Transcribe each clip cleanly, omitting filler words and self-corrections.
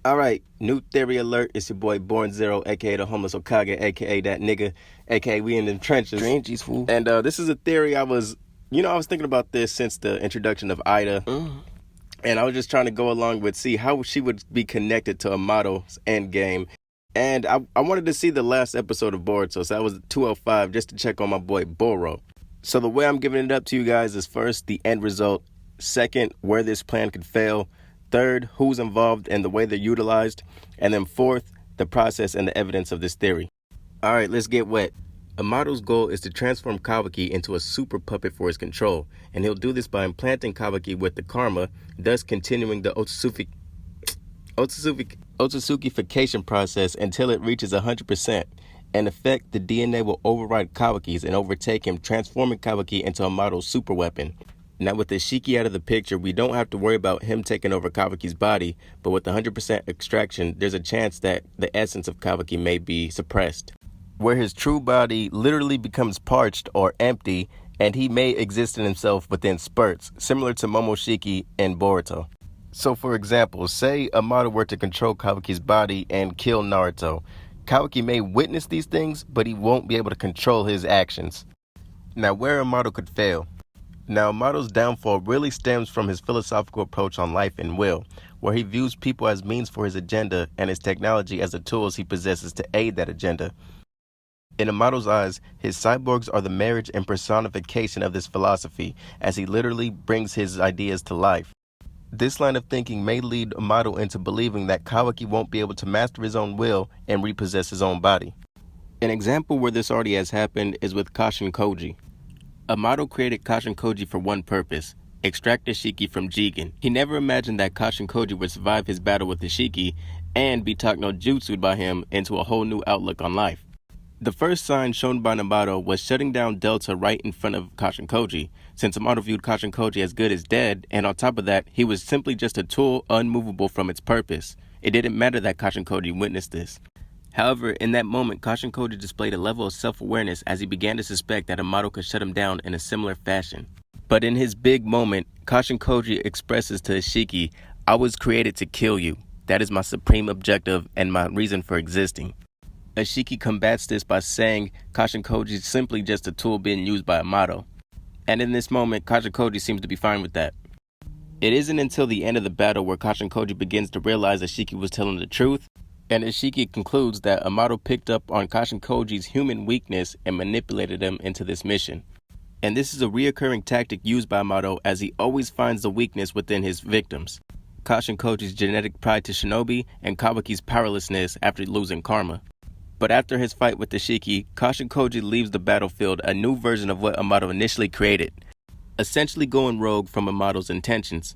All right, new theory alert. It's your boy Born Zero, aka the homeless Okage, aka that nigga, aka we in the trenches. Trenches, fool. And this is a theory I was thinking about this since the introduction of Eida. And I was just trying to go along with see how she would be connected to Amado's end game. And I wanted to see the last episode of Boruto, so that was 205, just to check on my boy Boro. So the way I'm giving it up to you guys is first, the end result. Second, where this plan could fail. Third, who's involved and the way they're utilized. And then fourth, the process and the evidence of this theory. All right, let's get wet. Amado's goal is to transform Kawaki into a super puppet for his control. And he'll do this by implanting Kawaki with the karma, thus continuing the Otsutsukification process until it reaches 100%. In effect, the DNA will override Kawaki's and overtake him, transforming Kawaki into Amado's super weapon. Now, with the Shiki out of the picture, we don't have to worry about him taking over Kawaki's body, but with 100% extraction, there's a chance that the essence of Kawaki may be suppressed, where his true body literally becomes parched or empty, and he may exist in himself within spurts, similar to Momoshiki and Boruto. So, for example, say Amado were to control Kawaki's body and kill Naruto. Kawaki may witness these things, but he won't be able to control his actions. Now, where Amado could fail. Now, Amado's downfall really stems from his philosophical approach on life and will, where he views people as means for his agenda and his technology as the tools he possesses to aid that agenda. In Amado's eyes, his cyborgs are the marriage and personification of this philosophy, as he literally brings his ideas to life. This line of thinking may lead Amado into believing that Kawaki won't be able to master his own will and repossess his own body. An example where this already has happened is with Kashin Koji. Amado created Kashin Koji for one purpose: extract the Shiki from Jigen. He never imagined that Kashin Koji would survive his battle with the Shiki and be taught no jutsu by him into a whole new outlook on life. The first sign shown by Amado was shutting down Delta right in front of Kashin Koji, since Amado viewed Kashin Koji as good as dead, and on top of that, he was simply just a tool unmovable from its purpose. It didn't matter that Kashin Koji witnessed this. However, in that moment, Kashin Koji displayed a level of self-awareness as he began to suspect that Amado could shut him down in a similar fashion. But in his big moment, Kashin Koji expresses to Ishiki, "I was created to kill you. That is my supreme objective and my reason for existing." Ishiki combats this by saying Kashin Koji is simply just a tool being used by Amado. And in this moment, Kashin Koji seems to be fine with that. It isn't until the end of the battle where Kashin Koji begins to realize Ishiki was telling the truth, and Ishiki concludes that Amado picked up on Kashin Koji's human weakness and manipulated him into this mission. And this is a reoccurring tactic used by Amado, as he always finds the weakness within his victims: Kashin Koji's genetic pride to shinobi and Kawaki's powerlessness after losing karma. But after his fight with the Shiki, Kashin Koji leaves the battlefield a new version of what Amado initially created, essentially going rogue from Amado's intentions.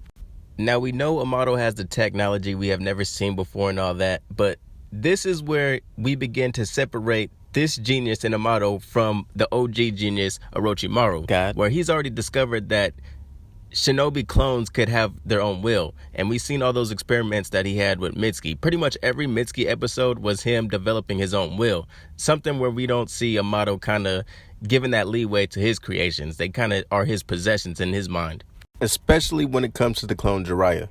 Now, we know Amado has the technology we have never seen before and all that, but this is where we begin to separate this genius in Amado from the OG genius Orochimaru, God, where he's already discovered that shinobi clones could have their own will. And we've seen all those experiments that he had with Mitsuki. Pretty much every Mitsuki episode was him developing his own will, something where we don't see Amado kind of giving that leeway to his creations. They kind of are his possessions in his mind, especially when it comes to the clone Jiraiya.